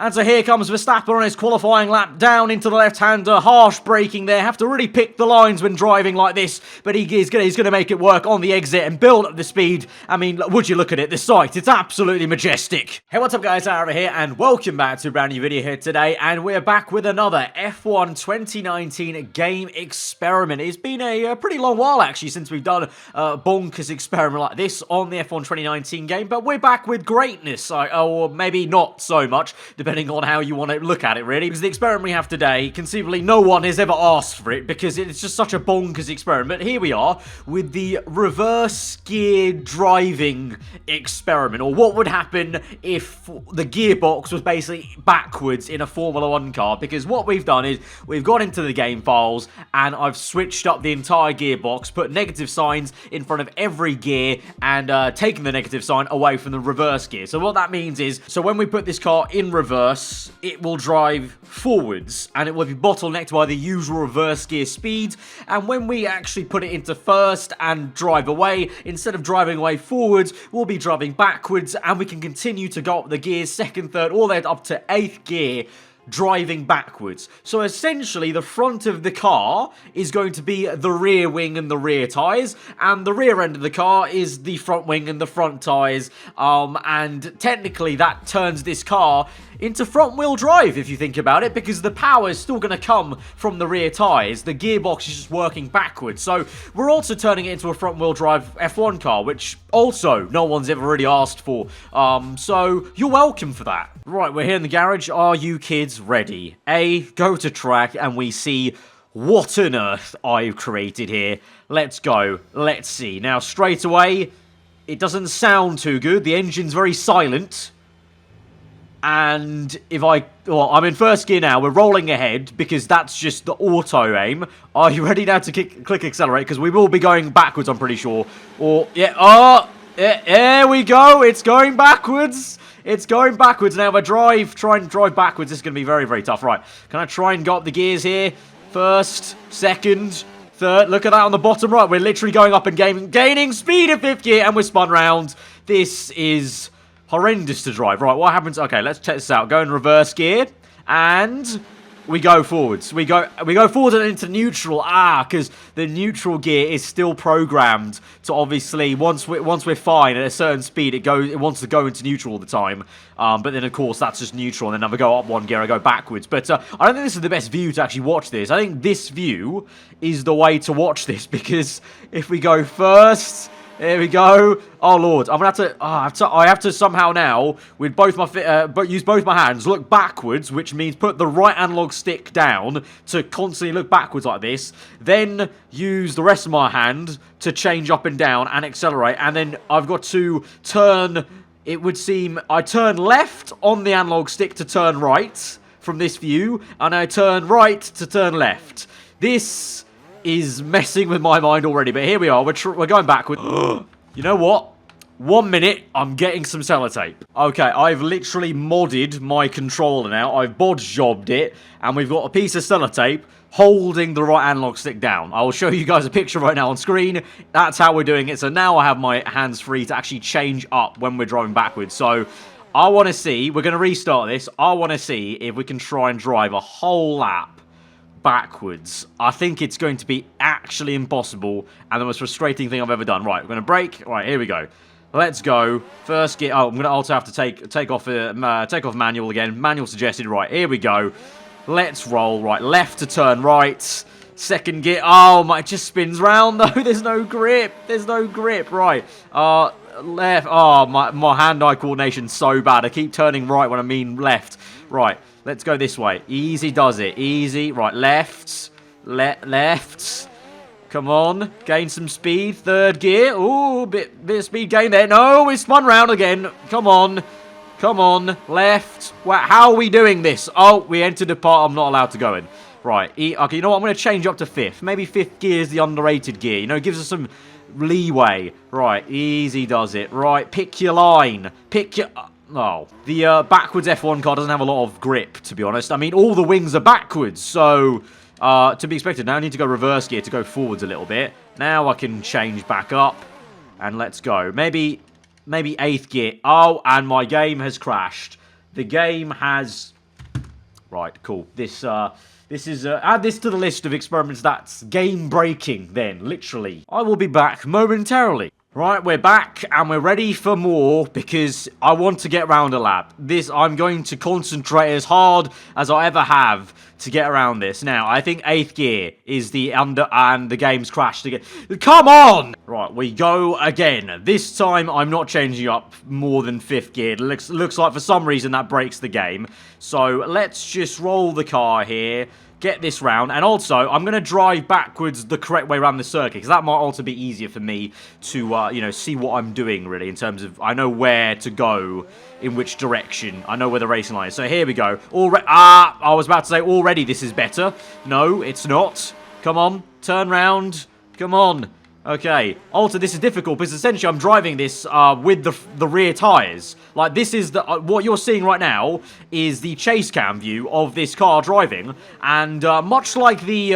And so here comes Verstappen on his qualifying lap down into the left-hander. Harsh braking there. Have to really pick the lines when driving like this. But he's going to make it work on the exit and build up the speed. I mean, would you look at it? The sight, it's absolutely majestic. Hey, what's up guys? Aarava here and welcome back to a brand new video here today. And we're back with another F1 2019 game experiment. It's been a pretty long while actually since we've done a bonkers experiment like this on the F1 2019 game. But we're back with greatness. Or maybe not so much, depending on how you want to look at it, really. Because the experiment we have today, conceivably no one has ever asked for it, because it's just such a bonkers experiment. Here we are, with the reverse gear driving experiment, or what would happen if the gearbox was basically backwards in a Formula 1 car. Because what we've done is, we've gone into the game files, and I've switched up the entire gearbox, put negative signs in front of every gear, and taken the negative sign away from the reverse gear. So what that means is, so when we put this car in reverse, it will drive forwards and it will be bottlenecked by the usual reverse gear speed. And when we actually put it into first and drive away, instead of driving away forwards, we'll be driving backwards, and we can continue to go up the gears, second, third, all the way up to 8th gear, driving backwards. So essentially the front of the car is going to be the rear wing and the rear tyres, and the rear end of the car is the front wing and the front tyres, and technically that turns this car into front wheel drive if you think about it, because the power is still going to come from the rear tyres. The gearbox is just working backwards. So we're also turning it into a front wheel drive F1 car, which also no one's ever really asked for. So you're welcome for that. Right, we're here in the garage. Are you kids ready? Go to track and we see what on earth I've created here. Let's go. Let's see. Now, straight away, it doesn't sound too good. The engine's very silent. And if I'm in first gear now. We're rolling ahead because that's just the auto aim. Are you ready now to click accelerate? Because we will be going backwards, I'm pretty sure. Or, yeah, there we go. It's going backwards. It's going backwards now. If I try and drive backwards, this is going to be very, very tough. Right, can I try and go up the gears here? First, second, third. Look at that on the bottom right. We're literally going up and gaining speed in 5th gear, and we're spun round. This is horrendous to drive. Right, what happens? Okay, let's check this out. Go in reverse gear, and we go forwards. We go forward and into neutral. Because the neutral gear is still programmed to obviously once we're fine at a certain speed, it wants to go into neutral all the time. But then of course that's just neutral, and then if I go up one gear, I go backwards. But I don't think this is the best view to actually watch this. I think this view is the way to watch this, because if we go first. There we go. Oh lord, I'm gonna have to. I have to somehow now, with both my use both my hands, look backwards, which means put the right analog stick down to constantly look backwards like this. Then use the rest of my hand to change up and down and accelerate. And then I've got to turn. It would seem I turn left on the analog stick to turn right from this view, and I turn right to turn left. This is messing with my mind already, but here we are. We're going backwards. You know what? 1 minute, I'm getting some sellotape. Okay, I've literally modded my controller now. I've bodge jobbed it, and we've got a piece of sellotape holding the right analog stick down. I will show you guys a picture right now on screen. That's how we're doing it. So now I have my hands free to actually change up when we're driving backwards. So I want to see, we're going to restart this. I want to see if we can try and drive a whole lap backwards. I think it's going to be actually impossible and the most frustrating thing I've ever done. Right, we're going to brake. Right, here we go. Let's go. First gear. Oh, I'm going to also have to take off manual again. Manual suggested. Right, here we go. Let's roll. Right, left to turn right. Second gear. Oh, my, it just spins round though. There's no grip. There's no grip. Right. Left. Oh, my hand-eye coordination's so bad. I keep turning right when I mean left. Right. Let's go this way. Easy does it. Easy. Right, left. Left. Come on. Gain some speed. Third gear. Ooh, bit of speed gain there. No, we spun round again. Come on. Come on. Left. Wow, how are we doing this? Oh, we entered a part I'm not allowed to go in. Right. Okay, you know what? I'm going to change up to 5th. Maybe 5th gear is the underrated gear. You know, it gives us some leeway. Right. Easy does it. Right. Pick your line. Pick your... Oh, the backwards F1 car doesn't have a lot of grip, to be honest. I mean, all the wings are backwards, so to be expected. Now I need to go reverse gear to go forwards a little bit. Now I can change back up, and let's go. Maybe 8th gear. Oh, and my game has crashed. The game has... Right, cool. This is... add this to the list of experiments that's game-breaking, then, literally. I will be back momentarily. Right, we're back, and we're ready for more, because I want to get around a lap. I'm going to concentrate as hard as I ever have to get around this. Now, I think 8th gear is and the game's crashed again. Come on! Right, we go again. This time, I'm not changing up more than 5th gear. It looks like for some reason that breaks the game. So, let's just roll the car here. Get this round, and also, I'm going to drive backwards the correct way around the circuit, because that might also be easier for me to, you know, see what I'm doing, really, in terms of, I know where to go, in which direction, I know where the racing line is. So here we go. I was about to say, already this is better. No, it's not. Come on, turn round. Come on. Okay, also this is difficult because essentially I'm driving this with the rear tyres. Like this is what you're seeing right now is the chase cam view of this car driving, and much like the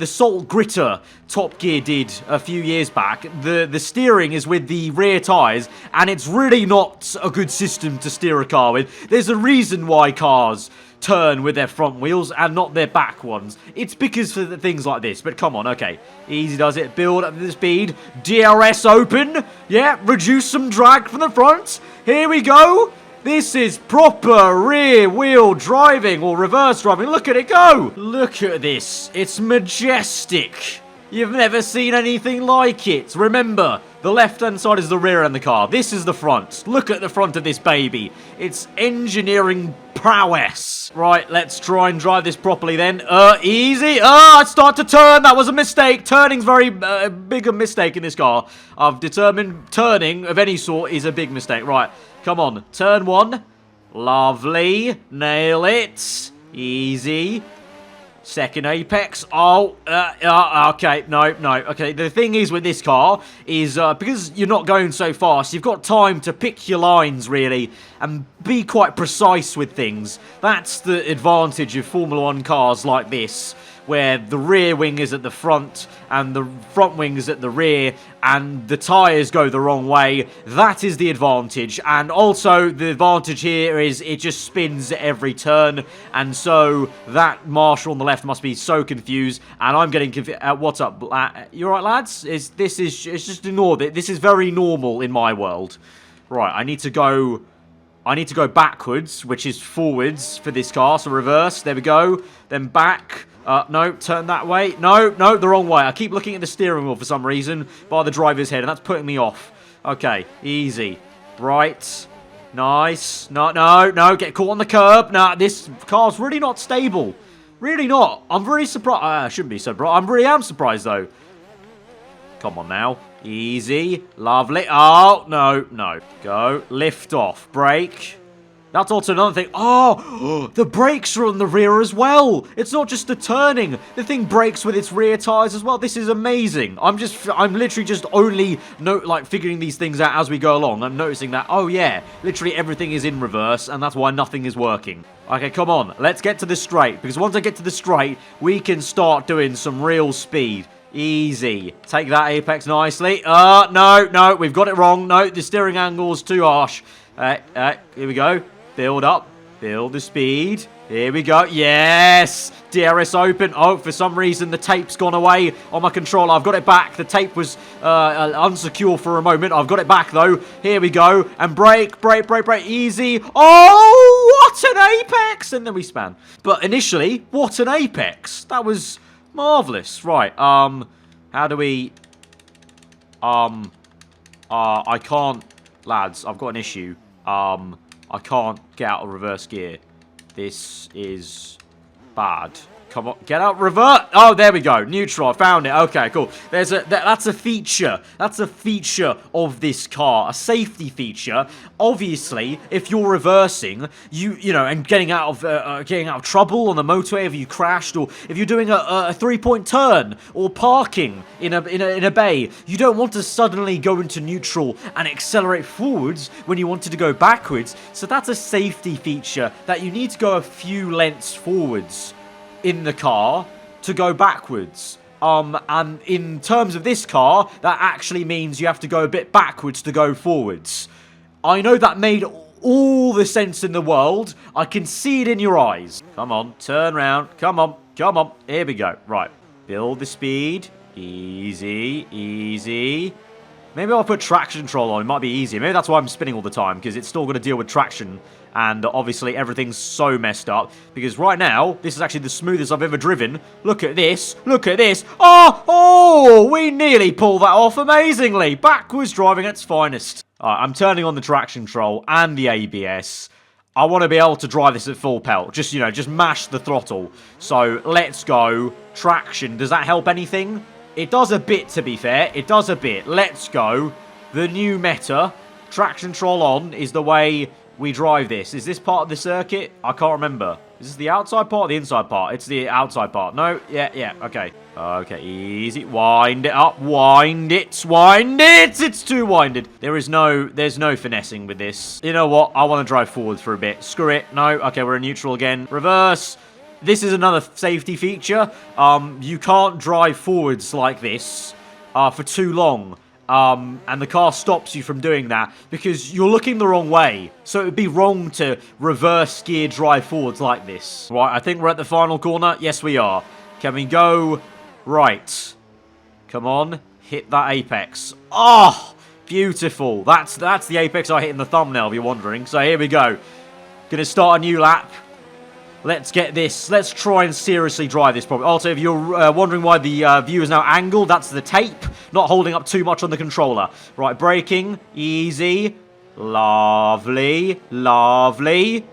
Salt Gritter Top Gear did a few years back, the steering is with the rear tyres, and it's really not a good system to steer a car with. There's a reason why cars turn with their front wheels and not their back ones. It's because of things like this. But come on, okay. Easy does it. Build up the speed. DRS open. Yeah, reduce some drag from the front. Here we go. This is proper rear wheel driving or reverse driving. Look at it go. Look at this. It's majestic. You've never seen anything like it. Remember, the left-hand side is the rear end of the car. This is the front. Look at the front of this baby. It's engineering prowess. Right, let's try and drive this properly then. Easy. I start to turn. That was a mistake. Turning's very big a mistake in this car. I've determined turning of any sort is a big mistake. Right, come on. Turn one. Lovely. Nail it. Easy. Second apex. Oh, okay. No. Okay, the thing is with this car is because you're not going so fast, you've got time to pick your lines, really, and be quite precise with things. That's the advantage of Formula 1 cars like this, where the rear wing is at the front and the front wing is at the rear and the tyres go the wrong way. That is the advantage. And also the advantage here is it just spins at every turn, and so that marshal on the left must be so confused, and I'm getting confused. What's up? You alright, lads? It's just ignore it. This is very normal in my world. Right, I need to go backwards, which is forwards for this car. So reverse, there we go. Then back. No, turn that way. No, the wrong way. I keep looking at the steering wheel for some reason by the driver's head, and that's putting me off. Okay, easy. Right. Nice. No, get caught on the curb. Nah, this car's really not stable. Really not. I'm very surprised. I shouldn't be surprised. I really am surprised, though. Come on now. Easy. Lovely. Oh, no. Go. Lift off. Brake. That's also another thing. Oh, the brakes are on the rear as well. It's not just the turning. The thing brakes with its rear tires as well. This is amazing. I'm literally just only figuring these things out as we go along. I'm noticing that, oh yeah, literally everything is in reverse, and that's why nothing is working. Okay, come on. Let's get to the straight, because once I get to the straight, we can start doing some real speed. Easy. Take that apex nicely. No, we've got it wrong. No, the steering angle's too harsh. Here we go. Build up. Build the speed. Here we go. Yes! DRS open. Oh, for some reason, the tape's gone away on my controller. I've got it back. The tape was unsecure for a moment. I've got it back, though. Here we go. And brake. Easy. Oh, what an apex! And then we span. But initially, what an apex. That was marvellous. Right. How do we... I can't... Lads, I've got an issue. I can't get out of reverse gear. This is bad. Come on, get out, revert. Oh, there we go. Neutral, I found it. Okay, cool. That's a feature. That's a feature of this car, a safety feature. Obviously, if you're reversing, you know, and getting out of trouble on the motorway, if you crashed, or if you're doing a three-point turn or parking in a bay, you don't want to suddenly go into neutral and accelerate forwards when you wanted to go backwards. So that's a safety feature that you need to go a few lengths forwards in the car to go backwards. And in terms of this car, that actually means you have to go a bit backwards to go forwards. I know that made all the sense in the world. I can see it in your eyes. Come on, turn around. Come on, come on. Here we go. Right. Build the speed. Easy, easy. Maybe I'll put traction control on. It might be easier. Maybe that's why I'm spinning all the time, because it's still going to deal with traction. And obviously everything's so messed up. Because right now, this is actually the smoothest I've ever driven. Look at this. Look at this. Oh, we nearly pulled that off amazingly. Backwards driving at its finest. Alright, I'm turning on the traction control and the ABS. I want to be able to drive this at full pelt. Just, you know, just mash the throttle. So, let's go. Traction. Does that help anything? It does a bit, to be fair. It does a bit. Let's go. The new meta. Traction control on is the way we drive this. Is this part of the circuit? I can't remember. Is this the outside part or the inside part? It's the outside part. No? Yeah, okay. Okay, easy. Wind it up. Wind it. Wind it. It's too winded. There's no finessing with this. You know what? I want to drive forward for a bit. Screw it. No. Okay, we're in neutral again. Reverse. This is another safety feature. You can't drive forwards like this for too long. And the car stops you from doing that because you're looking the wrong way. So it would be wrong to reverse gear drive forwards like this. Right, I think we're at the final corner. Yes, we are. Can we go right? Come on, hit that apex. Oh, beautiful. That's the apex I hit in the thumbnail, if you're wondering. So here we go. Gonna start a new lap. Let's get this. Let's try and seriously drive this problem. Also, if you're wondering why the view is now angled, that's the tape. Not holding up too much on the controller. Right, braking. Easy. Lovely. Lovely.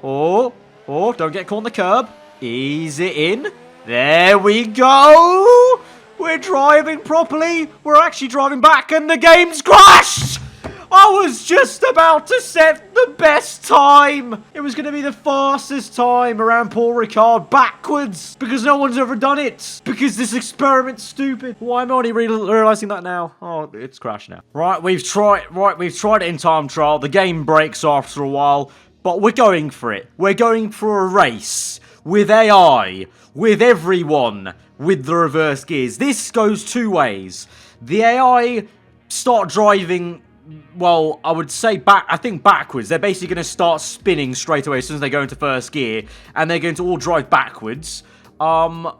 Oh, don't get caught on the curb. Ease it in. There we go. We're driving properly. We're actually driving back and the game's crashed. I was just about to set the best time. It was going to be the fastest time around Paul Ricard backwards. Because no one's ever done it. Because this experiment's stupid. Why am I only realizing that now? Oh, it's crashed now. Right, we've tried it in time trial. The game breaks after a while. But we're going for it. We're going for a race. With AI. With everyone. With the reverse gears. This goes two ways. The AI start driving... Well, I would say I think backwards. They're basically going to start spinning straight away as soon as they go into first gear. And they're going to all drive backwards. And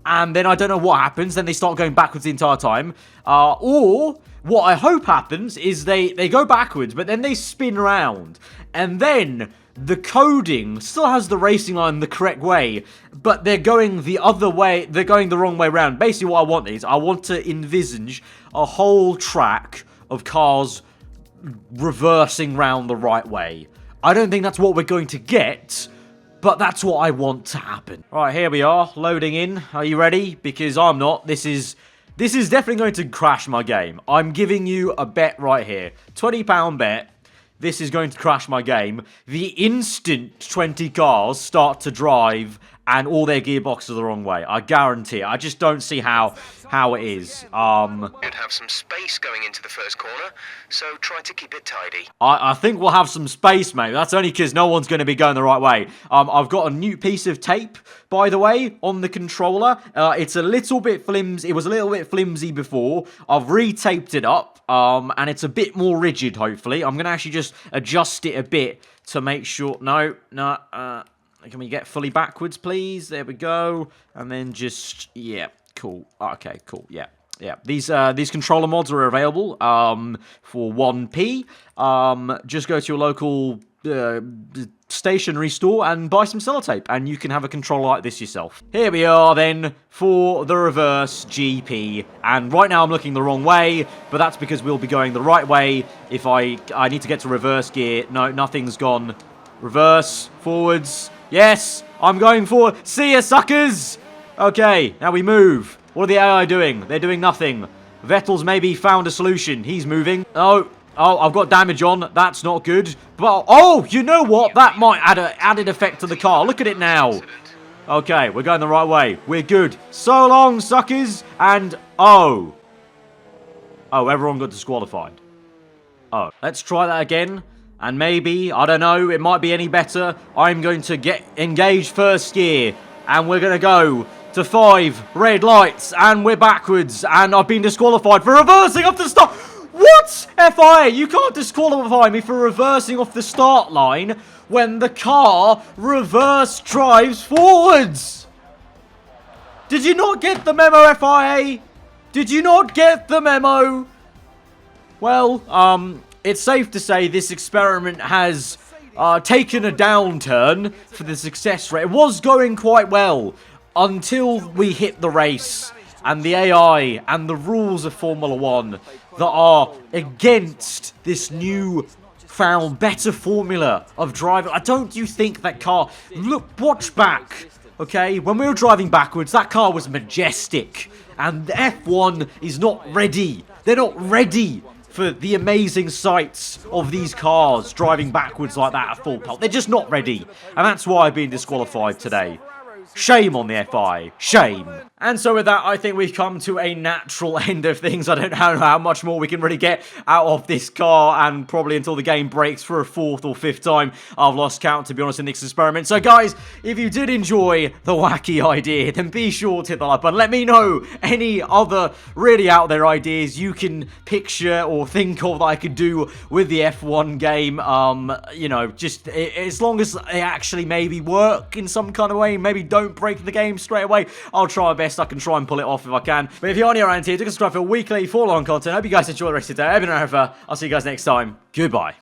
then I don't know what happens. Then they start going backwards the entire time. Or what I hope happens is they go backwards, but then they spin around. And then the coding still has the racing line the correct way. But they're going the other way. They're going the wrong way around. Basically what I want is I want to envisage a whole track of cars reversing round the right way. I don't think that's what we're going to get, but that's what I want to happen. Right, here we are, loading in. Are you ready? Because I'm not. This is definitely going to crash my game. I'm giving you a bet right here. £20 bet. This is going to crash my game. The instant 20 cars start to drive and all their gearboxes are the wrong way. I guarantee it. I just don't see how it is. You'd have some space going into the first corner, so try to keep it tidy. I think we'll have some space, mate. That's only because no one's going to be going the right way. I've got a new piece of tape, by the way, on the controller. It's a little bit flimsy. It was a little bit flimsy before. I've retaped it up, and it's a bit more rigid, hopefully. I'm going to actually just adjust it a bit to make sure... No. Can we get fully backwards, please? There we go. And then just... Yeah, cool. Okay, cool. Yeah. These controller mods are available for 1p. Just go to your local stationery store and buy some sellotape, and you can have a controller like this yourself. Here we are then for the reverse GP, and right now I'm looking the wrong way, but that's because we'll be going the right way. If I need to get to reverse gear. No, nothing's gone. Reverse, forwards. Yes, I'm going forward. See ya, suckers! Okay, now we move. What are the AI doing? They're doing nothing. Vettel's maybe found a solution. He's moving. Oh, I've got damage on. That's not good. But, oh, you know what? That might add an added effect to the car. Look at it now. Okay, we're going the right way. We're good. So long, suckers. And, oh. Oh, everyone got disqualified. Oh, let's try that again. And maybe, I don't know, it might be any better. I'm going to get engaged first gear. And we're going to go to 5 red lights. And we're backwards. And I've been disqualified for reversing up to stop. What? FIA, you can't disqualify me for reversing off the start line when the car reverse drives forwards. Did you not get the memo, FIA? Did you not get the memo? Well, it's safe to say this experiment has taken a downturn for the success rate. It was going quite well until we hit the race and the AI and the rules of Formula 1 that are against this new found better formula of driving. Don't you think that car... Look, watch back, okay? When we were driving backwards, that car was majestic. And the F1 is not ready. They're not ready for the amazing sights of these cars driving backwards like that at full pelt. They're just not ready. And that's why I've been disqualified today. Shame on the FI. Shame. And so with that, I think we've come to a natural end of things. I don't know how much more we can really get out of this car, and probably until the game breaks for a 4th or 5th time. I've lost count, to be honest, in this experiment. So guys, if you did enjoy the wacky idea, then be sure to hit the like button. Let me know any other really out there ideas you can picture or think of that I could do with the F1 game. You know, just as long as they actually maybe work in some kind of way, maybe don't break the game straight away, I'll try my best. I can try and pull it off if I can. But if you're new around here, do subscribe for weekly full-on content. I hope you guys enjoy the rest of the day. I've been aarava. I'll see you guys next time. Goodbye.